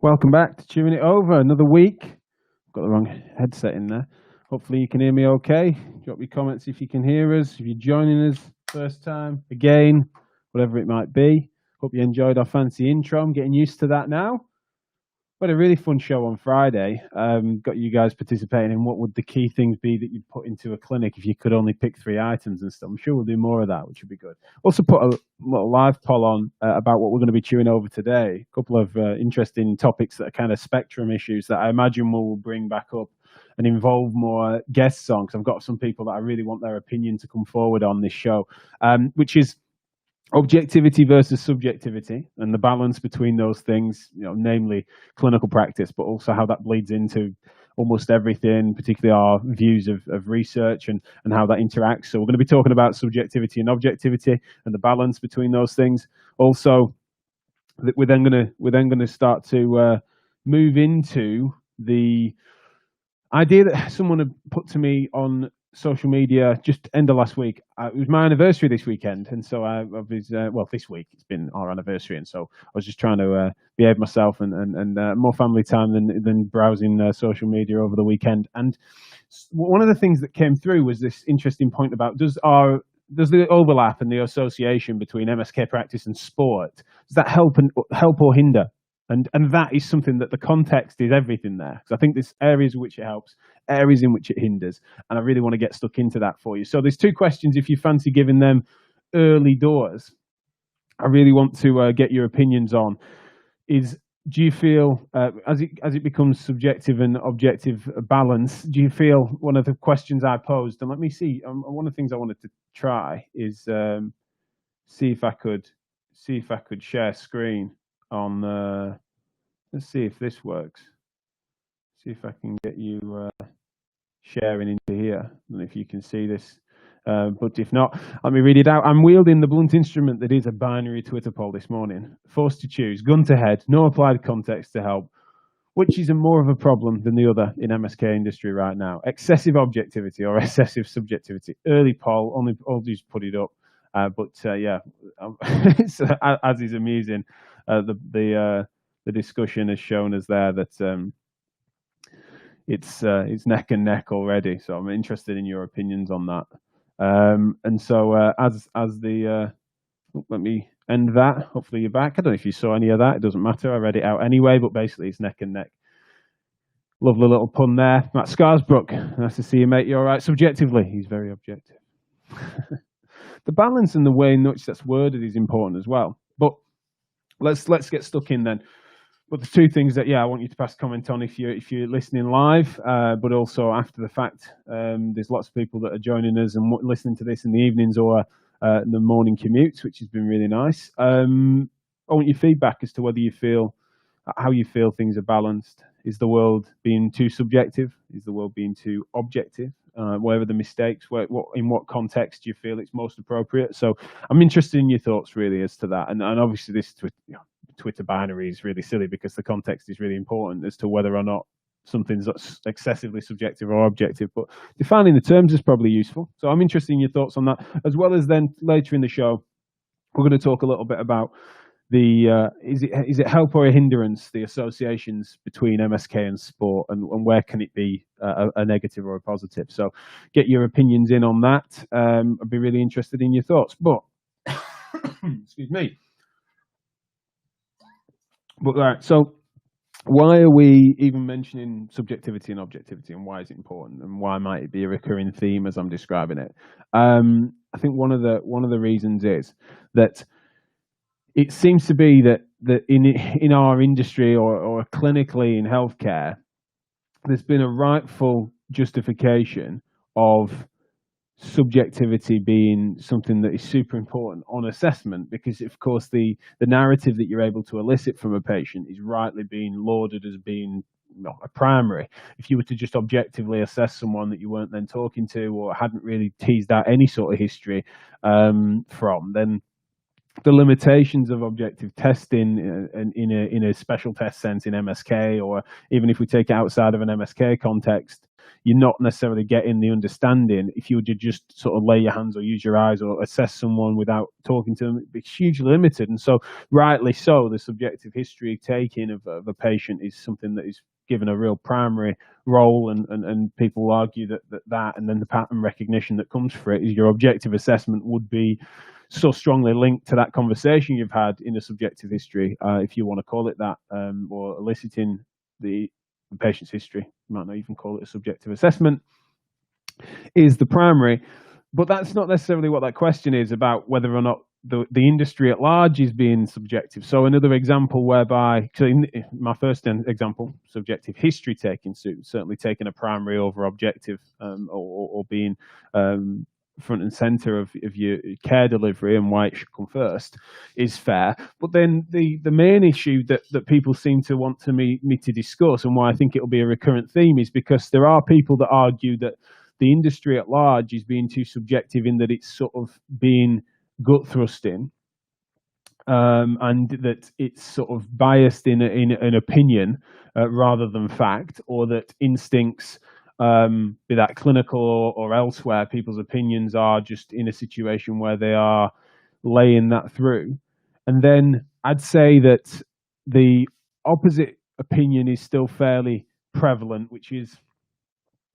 Welcome back to Chewing It Over. Another week. Got the wrong headset in there. Hopefully you can hear me okay. Drop your comments if you can hear us. If you're joining us first time, again, whatever it might be. Hope you enjoyed our fancy intro. I'm getting used to that now. We had a really fun show on Friday. Got you guys participating in what would the key things be that you'd put into a clinic if you could only pick 3 items and stuff. I'm sure we'll do more of that, which would be good. Also put a little live poll on about what we're going to be chewing over today. A couple of interesting topics that are kind of spectrum issues that I imagine we'll bring back up and involve more guests on, because I've got some people that I really want their opinion to come forward on this show, which is objectivity versus subjectivity and the balance between those things, namely clinical practice, but also how that bleeds into almost everything, particularly our views of research and how that interacts. So we're going to be talking about subjectivity and objectivity and the balance between those things. Also, we're then going to start to move into the idea that someone had put to me on social media just end of last week. It was my anniversary this weekend, and so this week it's been our anniversary, and so I was just trying to behave myself and more family time than browsing social media over the weekend. And one of the things that came through was this interesting point about does the overlap and the association between MSK practice and sport, does that help or hinder? And that is something that the context is everything there. Because I think there's areas in which it helps, areas in which it hinders. And I really want to get stuck into that for you. So there's 2 questions if you fancy giving them early doors. I really want to get your opinions on. Do you feel, as it becomes subjective and objective balance, do you feel one of the questions I posed, and let me see, one of the things I wanted to try is see if I could share screen on let's see if this works. See if I can get you sharing into here. I don't know if you can see this, but if not, let me read it out. I'm wielding the blunt instrument that is a binary Twitter poll this morning. Forced to choose, gun to head, no applied context to help. Which is more of a problem than the other in MSK industry right now? Excessive objectivity or excessive subjectivity? Early poll, I'll just put it up. Yeah, as is amusing, the discussion has shown us there that it's neck and neck already. So I'm interested in your opinions on that. And so let me end that. Hopefully you're back. I don't know if you saw any of that. It doesn't matter. I read it out anyway. But basically, it's neck and neck. Lovely little pun there. Matt Scarsbrook. Nice to see you, mate. You all right? Subjectively, he's very objective. The balance and the way in which that's worded is important as well. But let's get stuck in then. But the 2 things that I want you to pass comment on if you're listening live, but also after the fact. There's lots of people that are joining us and listening to this in the evenings or the morning commutes, which has been really nice. I want your feedback as to whether you feel how you feel things are balanced. Is the world being too subjective? Is the world being too objective? Where are the mistakes? In what context do you feel it's most appropriate? So I'm interested in your thoughts really as to that. And obviously this Twitter binary is really silly because the context is really important as to whether or not something's excessively subjective or objective. But defining the terms is probably useful. So I'm interested in your thoughts on that, as well as then later in the show, we're going to talk a little bit about is it help or a hindrance, the associations between MSK and sport, and where can it be a negative or a positive? So get your opinions in on that. I'd be really interested in your thoughts. But excuse me. But right, so why are we even mentioning subjectivity and objectivity, and why is it important, and why might it be a recurring theme as I'm describing it? I think one of the reasons is that it seems to be that in our industry or clinically in healthcare, there's been a rightful justification of subjectivity being something that is super important on assessment, because of course the narrative that you're able to elicit from a patient is rightly being lauded as being a primary. If you were to just objectively assess someone that you weren't then talking to or hadn't really teased out any sort of history from, then the limitations of objective testing in a special test sense in MSK, or even if we take it outside of an MSK context, you're not necessarily getting the understanding. If you were to just sort of lay your hands or use your eyes or assess someone without talking to them, it's hugely limited. And so, rightly so, the subjective history taking of a patient is something that is given a real primary role, and people argue that and then the pattern recognition that comes for it is your objective assessment would be so strongly linked to that conversation you've had in a subjective history, if you want to call it that, or eliciting the patient's history. You might not even call it a subjective assessment, is the primary. But that's not necessarily what that question is about, whether or not the industry at large is being subjective. So another example whereby, so in my first example, subjective history taking, certainly taking a primary over objective, or being front and center of your care delivery and why it should come first, is fair. But then the main issue that people seem to want to me to discuss, and why I think it'll be a recurrent theme, is because there are people that argue that the industry at large is being too subjective, in that it's sort of being gut thrusting, and that it's sort of biased in an opinion rather than fact, or that instincts, be that clinical or elsewhere, people's opinions are just in a situation where they are laying that through. And then I'd say that the opposite opinion is still fairly prevalent, which is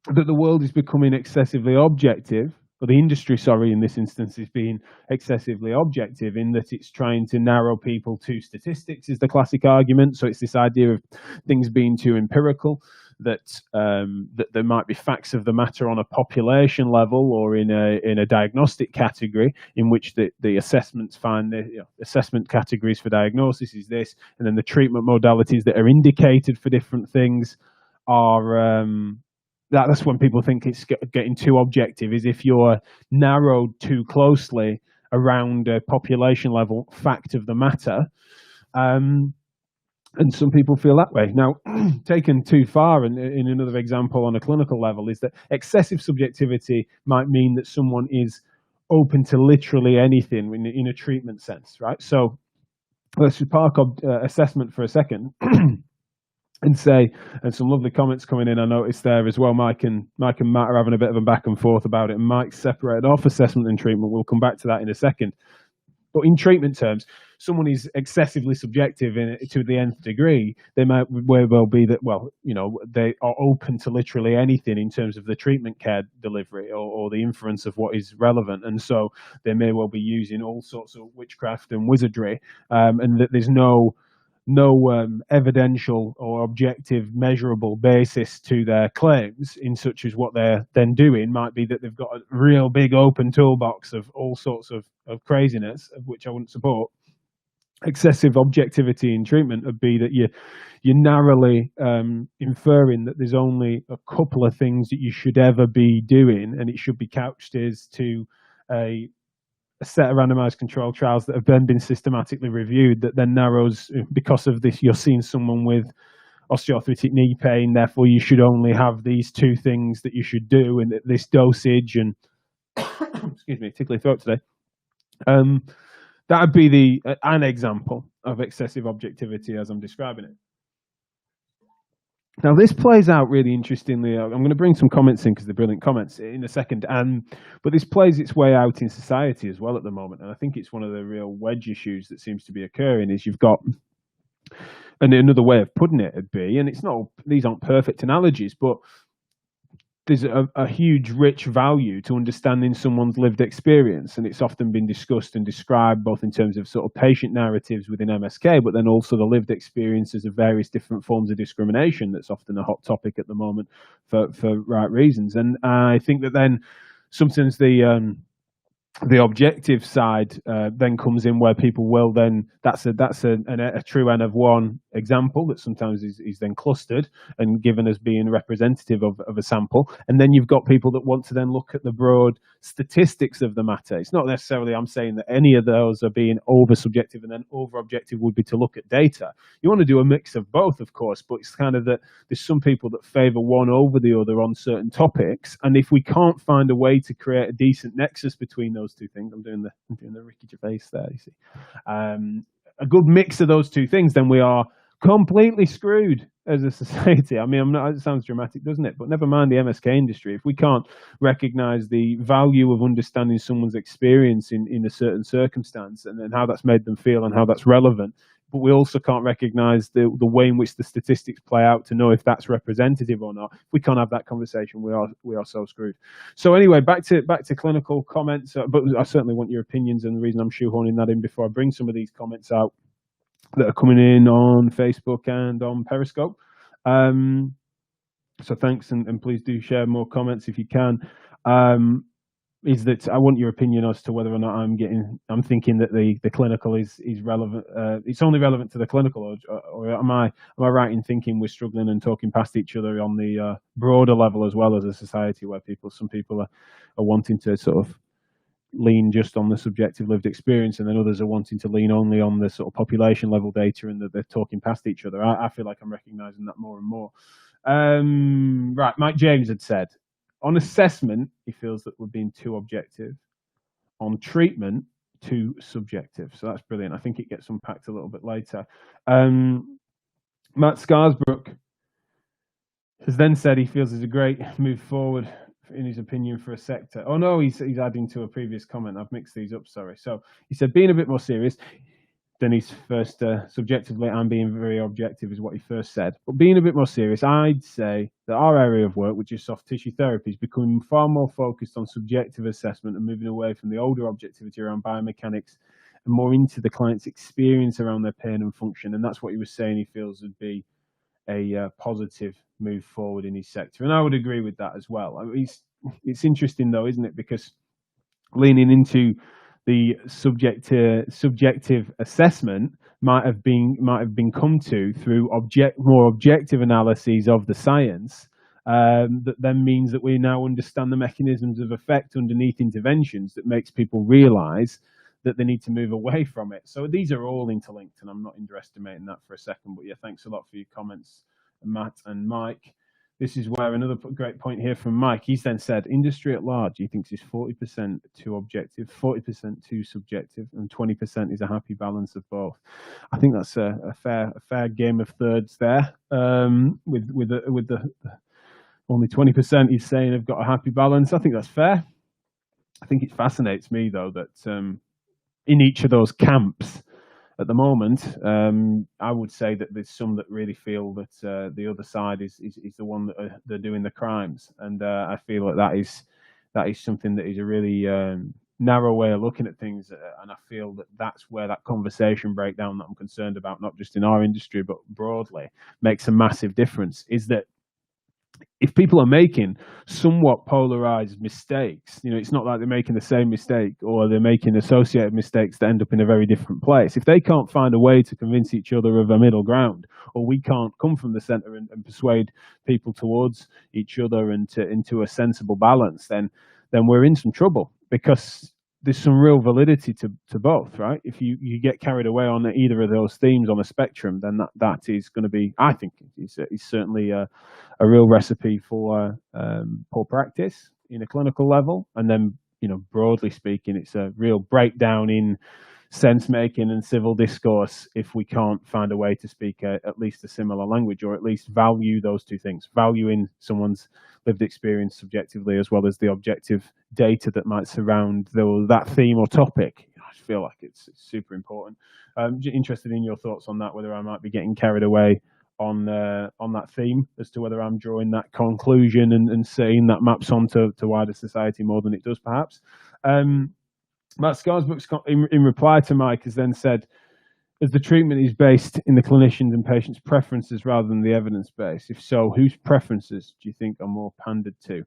that the world is becoming excessively objective, or the industry, sorry, in this instance, is being excessively objective, in that it's trying to narrow people to statistics, is the classic argument. So it's this idea of things being too empirical, that there might be facts of the matter on a population level or in a diagnostic category, in which the assessments find the assessment categories for diagnosis is this, and then the treatment modalities that are indicated for different things are that's when people think it's getting too objective, is if you're narrowed too closely around a population level fact of the matter. And some people feel that way. Now, taken too far, and in another example on a clinical level, is that excessive subjectivity might mean that someone is open to literally anything in a treatment sense, right? So let's just park assessment for a second. And say, and some lovely comments coming in, I noticed there as well. Mike and Matt are having a bit of a back and forth about it, and Mike's separated off assessment and treatment. We'll come back to that in a second. But in treatment terms, someone is excessively subjective to the nth degree. They might well be that, well, they are open to literally anything in terms of the treatment care delivery or the inference of what is relevant. And so they may well be using all sorts of witchcraft and wizardry, and that there's no evidential or objective measurable basis to their claims, in such as what they're then doing might be that they've got a real big open toolbox of all sorts of craziness, of which I wouldn't support. Excessive objectivity in treatment would be that you're narrowly inferring that there's only a couple of things that you should ever be doing, and it should be couched as to a set of randomized controlled trials that have then been systematically reviewed, that then narrows, because of this, you're seeing someone with osteoarthritic knee pain, therefore you should only have these two things that you should do, and this dosage, and excuse me, tickly throat today. That would be an example of excessive objectivity as I'm describing it. Now, this plays out really interestingly. I'm going to bring some comments in, because they're brilliant comments, in a second. But this plays its way out in society as well at the moment. And I think it's one of the real wedge issues that seems to be occurring, is you've got, and another way of putting it would be, and it's not, these aren't perfect analogies, but there's a huge, rich value to understanding someone's lived experience. And it's often been discussed and described both in terms of sort of patient narratives within MSK, but then also the lived experiences of various different forms of discrimination. That's often a hot topic at the moment for right reasons. And I think that then sometimes the objective side then comes in, where people will then, that's a true N of one example that sometimes is then clustered and given as being representative of a sample. And then you've got people that want to then look at the broad statistics of the matter. It's not necessarily I'm saying that any of those are being over subjective, and then over objective would be to look at data. You want to do a mix of both, of course, but it's kind of that there's some people that favor one over the other on certain topics. And if we can't find a way to create a decent nexus between those two things, I'm doing the Ricky Gervais there, you see, a good mix of those two things, then we are completely screwed. as a society, I mean, it sounds dramatic, doesn't it? But never mind the MSK industry. If we can't recognize the value of understanding someone's experience in a certain circumstance and then how that's made them feel and how that's relevant, but we also can't recognize the way in which the statistics play out to know if that's representative or not. If we can't have that conversation, we are so screwed. So anyway, back to clinical comments, but I certainly want your opinions, and the reason I'm shoehorning that in before I bring some of these comments out that are coming in on Facebook and on Periscope. So thanks, and please do share more comments if you can. Is that I want your opinion as to whether or not I'm thinking that the clinical is relevant. It's only relevant to the clinical, or am I right in thinking we're struggling and talking past each other on the broader level as well as a society, where some people are wanting to sort of lean just on the subjective lived experience, and then others are wanting to lean only on the sort of population level data, and that they're talking past each other. I feel like I'm recognizing that more and more. Right, Mike James had said, on assessment, he feels that we're being too objective. On treatment, too subjective. So that's brilliant. I think it gets unpacked a little bit later. Matt Scarsbrook has then said he feels there's a great move forward, in his opinion, for a sector. Oh no, he's adding to a previous comment. I've mixed these up, sorry. So he said, being a bit more serious than his first, subjectively, I'm being very objective is what he first said. But being a bit more serious, I'd say that our area of work, which is soft tissue therapy, is becoming far more focused on subjective assessment and moving away from the older objectivity around biomechanics and more into the client's experience around their pain and function. And that's what he was saying he feels would be a positive move forward in his sector. And I would agree with that as well. I mean, it's interesting though, isn't it? Because leaning into the subjective assessment might have been come to through more objective analyses of the science. That then means that we now understand the mechanisms of effect underneath interventions that makes people realise that they need to move away from it. So these are all interlinked, and I'm not underestimating that for a second. But yeah, thanks a lot for your comments, Matt and Mike. This is where another great point here from Mike. He's then said, industry at large, he thinks is 40% too objective, 40% too subjective, and 20% is a happy balance of both. I think that's a fair game of thirds there. With the only 20% he's saying have got a happy balance. I think that's fair. I think it fascinates me though that in each of those camps, at the moment, I would say that there's some that really feel that the other side is the one that they're doing the crimes, and I feel like that is something that is a really narrow way of looking at things, and I feel that that's where that conversation breakdown that I'm concerned about, not just in our industry but broadly, makes a massive difference. Is that if people are making somewhat polarized mistakes, it's not like they're making the same mistake or they're making associated mistakes that end up in a very different place. If they can't find a way to convince each other of a middle ground, or we can't come from the center and persuade people towards each other and into a sensible balance, then we're in some trouble, because there's some real validity to both, right? If you get carried away on either of those themes on a spectrum, then that is going to be, I think, is certainly a real recipe for poor practice in a clinical level. And then, broadly speaking, it's a real breakdown in sense making and civil discourse if we can't find a way to speak at least a similar language, or at least value those two things, valuing someone's lived experience subjectively as well as the objective data that might surround that theme or topic. I feel like it's super important. I'm interested in your thoughts on that, whether I might be getting carried away on that theme, as to whether I'm drawing that conclusion and saying that maps onto wider society more than it does, perhaps. Matt Scarsbrook's in reply to Mike has then said, as the treatment is based in the clinicians' and patients' preferences rather than the evidence base, if so, whose preferences do you think are more pandered to?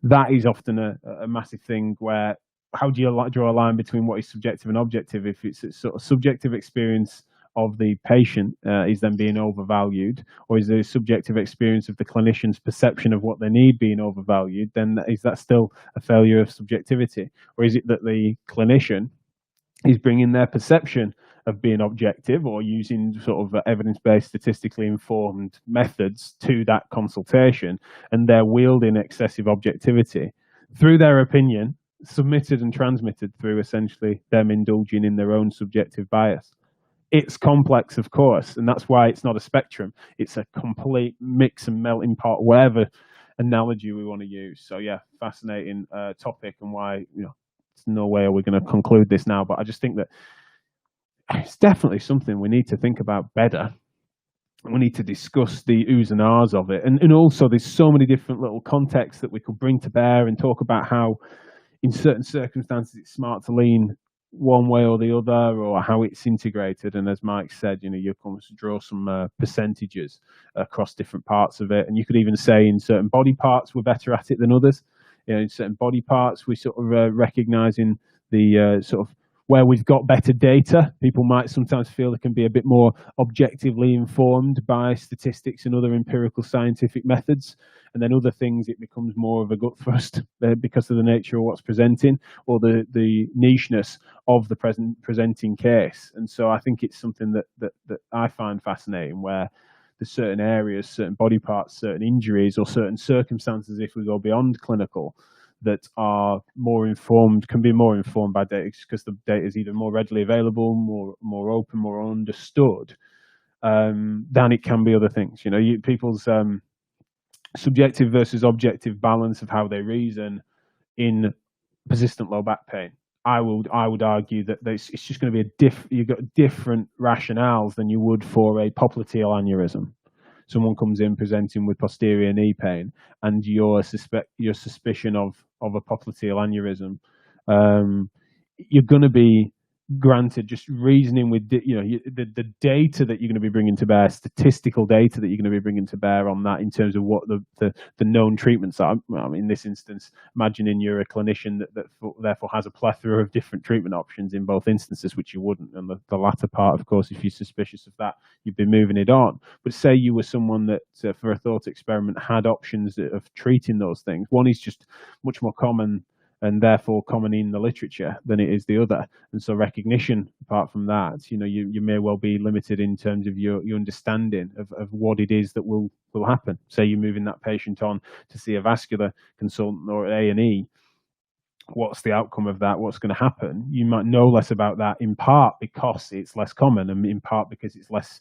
That is often a massive thing, where how do you draw a line between what is subjective and objective? If it's a sort of subjective experience of the patient is then being overvalued, or is the subjective experience of the clinician's perception of what they need being overvalued, then is that still a failure of subjectivity? Or is it that the clinician is bringing their perception of being objective, or using sort of evidence-based, statistically informed methods to that consultation, and they're wielding excessive objectivity through their opinion, submitted and transmitted through essentially them indulging in their own subjective bias? It's complex, of course, and that's why it's not a spectrum. It's a complete mix and melting pot, whatever analogy we want to use. So yeah, fascinating topic, and why, you know, there's no way are we going to conclude this now, but I just think that it's definitely something we need to think about better. We need to discuss the oohs and ahs of it. And also there's so many different little contexts that we could bring to bear and talk about how in certain circumstances it's smart to lean one way or the other, or how it's integrated. And as Mike said, you know, you can draw some percentages across different parts of it. And you could even say in certain body parts we're better at it than others. You know, in certain body parts we sort of recognizing the sort of where we've got better data. People might sometimes feel they can be a bit more objectively informed by statistics and other empirical scientific methods. And then other things, it becomes more of a gut thrust because of the nature of what's presenting, or the nicheness of the presenting case. And so I think it's something that I find fascinating, where there's certain areas, certain body parts, certain injuries, or certain circumstances, if we go beyond clinical, that are more informed, can be more informed by data, because the data is either more readily available, more open, more understood, than it can be other things. You know, people's subjective versus objective balance of how they reason in persistent low back pain. I would argue that it's just going to be you've got different rationales than you would for a popliteal aneurysm. Someone comes in presenting with posterior knee pain, and your suspicion of a popliteal aneurysm, you're going to be granted just reasoning with the data that you're going to be bringing to bear, statistical data that you're going to be bringing to bear on that, in terms of what the known treatments are. Well, in this instance, imagining you're a clinician that therefore has a plethora of different treatment options in both instances, which you wouldn't. And the latter part, of course, if you're suspicious of that, you'd be moving it on. But say you were someone that, for a thought experiment, had options of treating those things. One is just much more common, and therefore common in the literature, than it is the other. And so recognition, apart from that, you know, you may well be limited in terms of your understanding of what it is that will happen. Say you're moving that patient on to see a vascular consultant or A&E. What's the outcome of that? What's going to happen? You might know less about that, in part because it's less common, and in part because it's less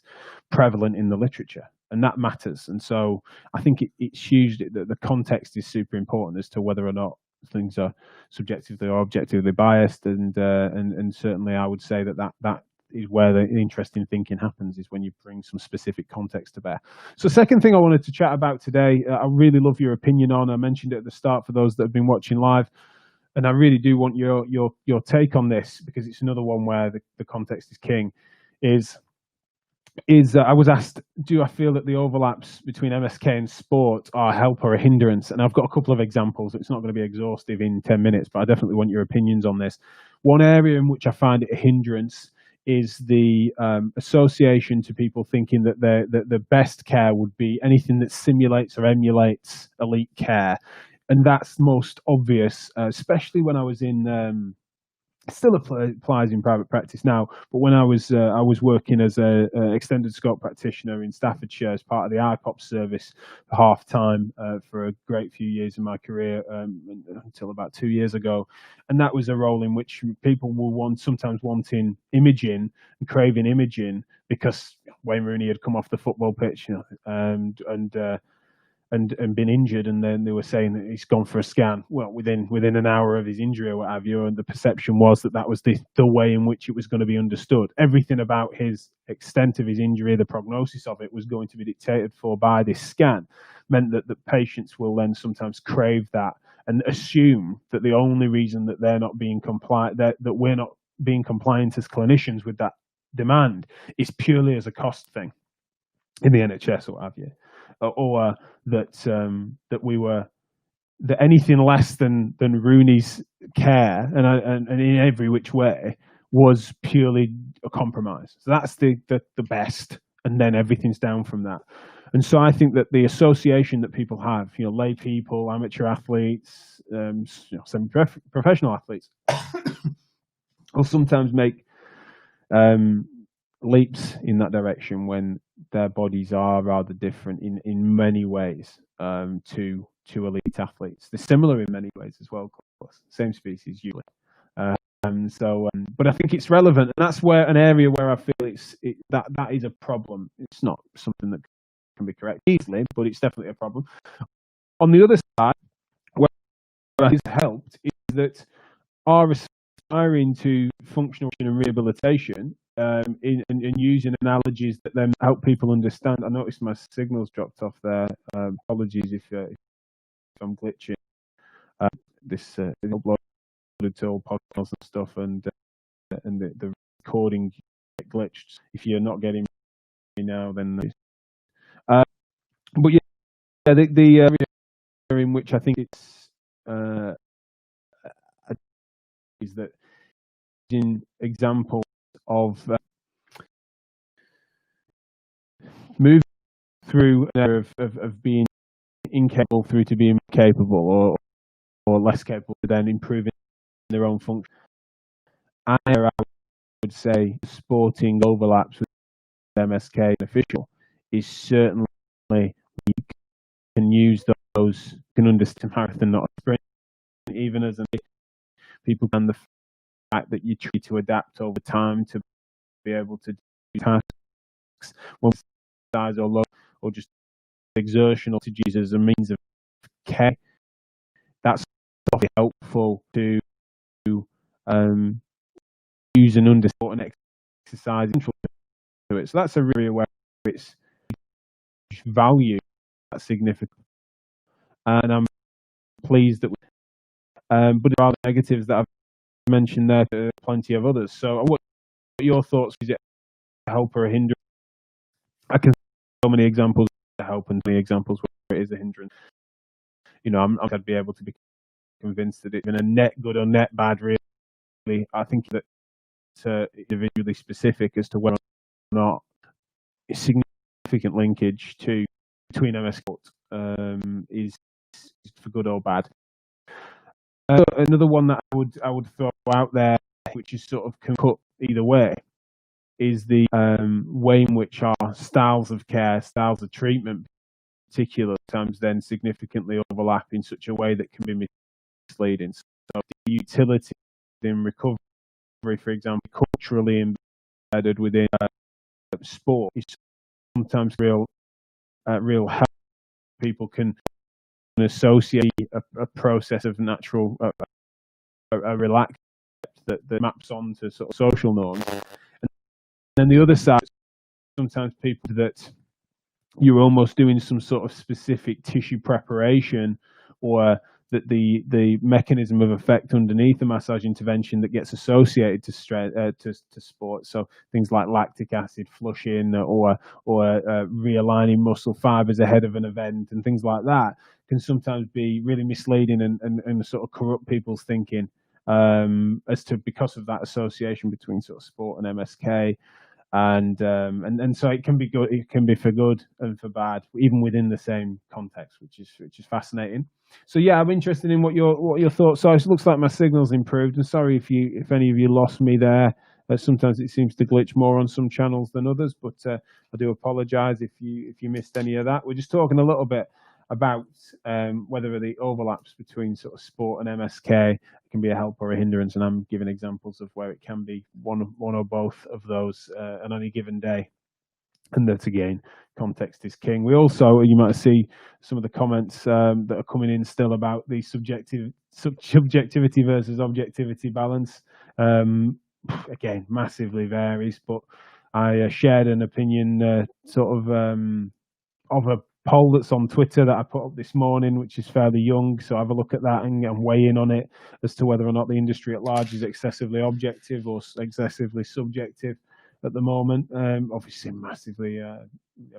prevalent in the literature. And that matters. And so I think it's huge that the context is super important as to whether or not things are subjectively or objectively biased, and certainly I would say that is where the interesting thinking happens, is when you bring some specific context to bear. So second thing I wanted to chat about today, I really love your opinion on. I mentioned it at the start for those that have been watching live, and I really do want your take on this, because it's another one where the context is king. I was asked, do I feel that the overlaps between MSK and sport are a help or a hindrance? And I've got a couple of examples. It's not going to be exhaustive in 10 minutes, but I definitely want your opinions on this. One area in which I find it a hindrance is the association to people thinking that the best care would be anything that simulates or emulates elite care. And that's most obvious, especially when I was in... still applies in private practice now, but when I was working as a extended scope practitioner in Staffordshire as part of the IPOP service for half time for a great few years in my career, until about 2 years ago. And that was a role in which people will sometimes wanting imaging and craving imaging because Wayne Rooney had come off the football pitch, you know, and been injured, and then they were saying that he's gone for a scan. Well, within an hour of his injury or what have you, and the perception was that was the way in which it was going to be understood. Everything about his extent of his injury, the prognosis of it, was going to be dictated for by this scan. Meant that the patients will then sometimes crave that and assume that the only reason that they're not being compliant, that we're not being compliant as clinicians with that demand, is purely as a cost thing in the NHS or what have you. Or that anything less than Rooney's care and in every which way was purely a compromise. So that's the best, and then everything's down from that. And so I think that the association that people have, you know, lay people, amateur athletes, semi-professional athletes, will sometimes make leaps in that direction when their bodies are rather different in many ways to elite athletes. They're similar in many ways as well, of course. Same species usually. But I think it's relevant, and that's where an area where I feel that is a problem. It's not something that can be corrected easily, but it's definitely a problem. On the other side, where it has helped is that our aspiring to functional and rehabilitation in using analogies that then help people understand. I noticed my signals dropped off there. Apologies if I'm glitching. This uploaded to all podcasts and stuff, and the recording glitched. If you're not getting me now, then but yeah, the area in which I think it's is that in examples of moving through an area of being incapable through to being capable, or less capable, to then improving their own function. I would say sporting overlaps with MSK and official is certainly, you can use those, can understand marathon, not a sprint, even as people can, the fact that you try to adapt over time to be able to do tasks, one size or low, or just exertional strategies as a means of care. That's probably helpful to use and understand and exercise to it. So that's a area where it's value that's significant, and I'm pleased that. But there are negatives that I've mentioned there. There are plenty of others. So, what are your thoughts? Is it a help or a hindrance? I can so many examples to help and many examples where it is a hindrance. I'd be able to be convinced that it's been a net good or net bad. Really, I think that it's individually specific as to whether or not a significant linkage between MS is for good or bad. Another one that I would throw out there, which is sort of can cut either way, is the way in which our styles of care, styles of treatment, particular times then significantly overlap in such a way that can be misleading. So the utility in recovery, for example, culturally embedded within sport is sometimes real help. People can associate a process of natural, a relaxed that maps onto sort of social norms. And then the other side, sometimes people that you're almost doing some sort of specific tissue preparation, or that the mechanism of effect underneath the massage intervention that gets associated to sport. So things like lactic acid flushing, or realigning muscle fibers ahead of an event, and things like that can sometimes be really misleading and sort of corrupt people's thinking as to, because of that association between sort of sport and MSK. And so it can be good. It can be for good and for bad, even within the same context, which is fascinating. So yeah, I'm interested in what your thoughts are. It looks like my signal's improved. I'm sorry if any of you lost me there. Sometimes it seems to glitch more on some channels than others, but I do apologise if you missed any of that. We're just talking a little bit about whether the overlaps between sort of sport and MSK can be a help or a hindrance, and I'm giving examples of where it can be one or both of those on any given day. And that, again, context is king. We also, you might see some of the comments that are coming in still about the subjectivity versus objectivity balance. Again, massively varies, but I shared an opinion of a poll that's on Twitter that I put up this morning, which is fairly young. So have a look at that and weigh in on it as to whether or not the industry at large is excessively objective or excessively subjective at the moment. Obviously, massively a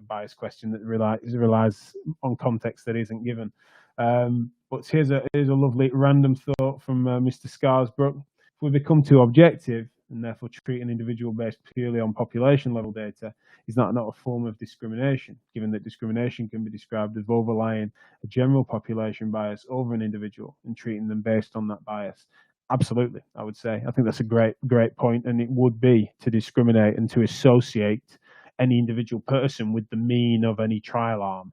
biased question that relies on context that isn't given. But here's a lovely random thought from Mr. Scarsbrook. If we become too objective and therefore treat an individual based purely on population level data, is that not a form of discrimination, given that discrimination can be described as overlying a general population bias over an individual and treating them based on that bias? Absolutely, I would say. I think that's a great point, and it would be to discriminate and to associate any individual person with the mean of any trial arm.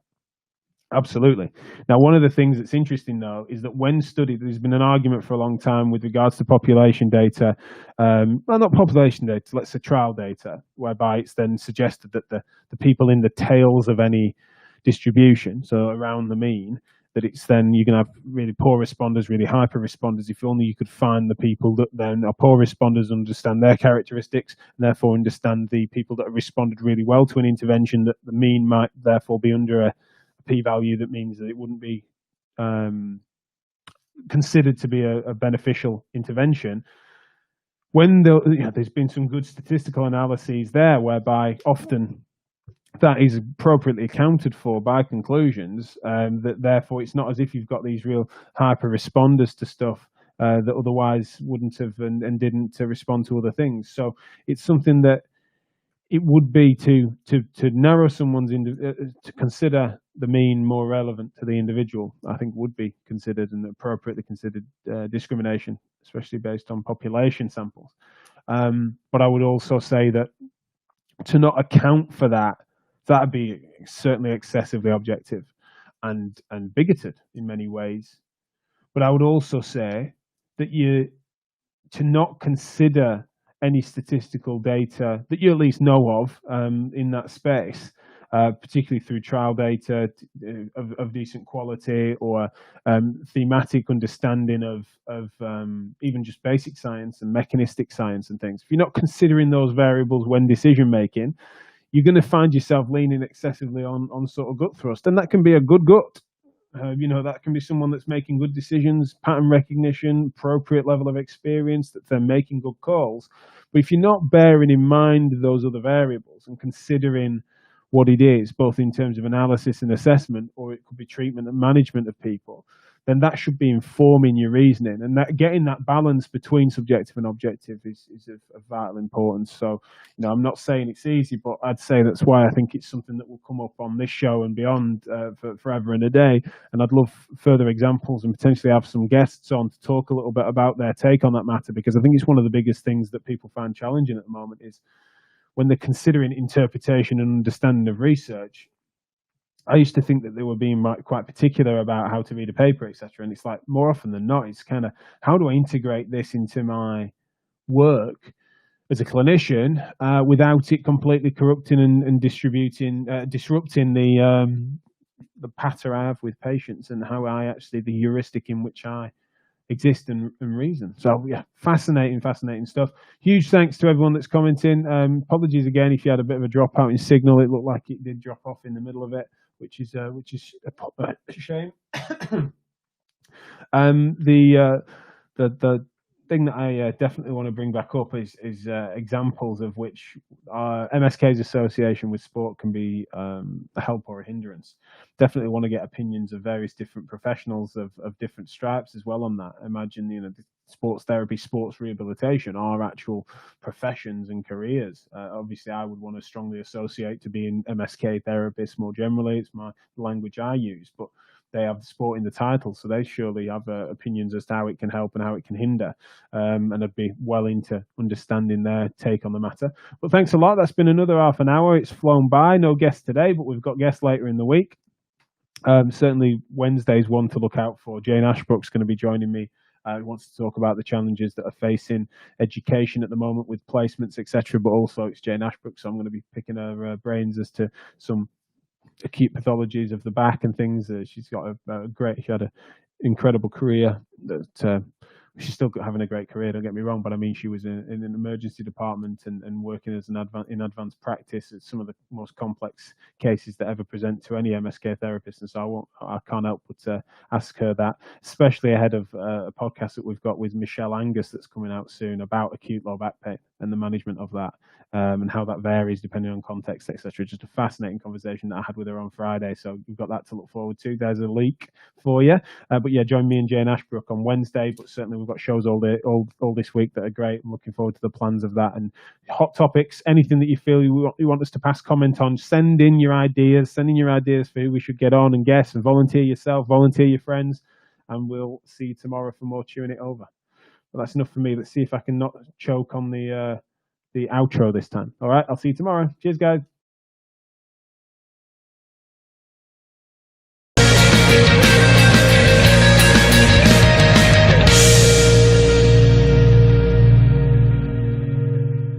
Absolutely. Now, one of the things that's interesting, though, is that when studied, there's been an argument for a long time with regards to population data, well, not population data, let's say trial data, whereby it's then suggested that the people in the tails of any distribution, so around the mean, that it's then you're going to have really poor responders, really hyper responders. If only you could find the people that then are poor responders, understand their characteristics, and therefore understand the people that have responded really well to an intervention, that the mean might therefore be under a p-value that means that it wouldn't be considered to be a beneficial intervention. When there's been some good statistical analyses there, whereby often that is appropriately accounted for by conclusions, that therefore it's not as if you've got these real hyper responders to stuff that otherwise wouldn't have and didn't respond to other things. So it's something that it would be to narrow someone's to consider the mean more relevant to the individual. I think would be considered and appropriately considered discrimination, especially based on population samples. But I would also say that to not account for that'd be certainly excessively objective and bigoted in many ways. But I would also say that to not consider any statistical data that you at least know of in that space, particularly through trial data of decent quality, or thematic understanding of even just basic science and mechanistic science and things. If you're not considering those variables when decision making, you're going to find yourself leaning excessively on sort of gut thrust, and that can be a good gut. That can be someone that's making good decisions, pattern recognition, appropriate level of experience, that they're making good calls. But if you're not bearing in mind those other variables and considering what it is, both in terms of analysis and assessment, or it could be treatment and management of people, then that should be informing your reasoning. And that getting that balance between subjective and objective is of vital importance. So, I'm not saying it's easy, but I'd say that's why I think it's something that will come up on this show and beyond for forever and a day. And I'd love further examples and potentially have some guests on to talk a little bit about their take on that matter, because I think it's one of the biggest things that people find challenging at the moment is when they're considering interpretation and understanding of research. I used to think that they were being quite particular about how to read a paper, etc. And it's like, more often than not, it's kind of, how do I integrate this into my work as a clinician without it completely corrupting and disrupting the patter I have with patients, and how the heuristic in which I exist and reason. So yeah, fascinating stuff. Huge thanks to everyone that's commenting. Apologies again if you had a bit of a drop out in signal. It looked like it did drop off in the middle of it, which is a shame. The thing that I definitely want to bring back up is examples of which MSK's association with sport can be a help or a hindrance. Definitely want to get opinions of various different professionals of different stripes as well on that. Imagine, sports therapy, sports rehabilitation are actual professions and careers. Obviously, I would want to strongly associate to being MSK therapist more generally. It's my language I use, but they have sport in the title, so they surely have opinions as to how it can help and how it can hinder, and I'd be well into understanding their take on the matter. But thanks a lot. That's been another half an hour. It's flown by. No guests today, but we've got guests later in the week. Certainly Wednesday's one to look out for. Jane Ashbrook's going to be joining me. Wants to talk about the challenges that are facing education at the moment with placements, etc. But also it's Jane Ashbrook, so I'm going to be picking her brains as to some acute pathologies of the back and things. She's got she had an incredible career. That she's still having a great career, don't get me wrong, but I mean, she was in an emergency department and working as in advanced practice at some of the most complex cases that ever present to any MSK therapist. And so I can't help but ask her that, especially ahead of a podcast that we've got with Michelle Angus that's coming out soon about acute low back pain and the management of that, and how that varies depending on context, etc. Just a fascinating conversation that I had with her on Friday. So we've got that to look forward to. There's a leak for you. But yeah, join me and Jane Ashbrook on Wednesday. But certainly we've got shows all this week that are great. I'm looking forward to the plans of that and hot topics. Anything that you feel you want us to pass comment on, send in your ideas. Send in your ideas for who we should get on and guest, and volunteer yourself, volunteer your friends, and we'll see you tomorrow for more Chewing It Over. But that's enough for me. Let's see if I can not choke on the outro this time. All right, I'll see you tomorrow. Cheers, guys.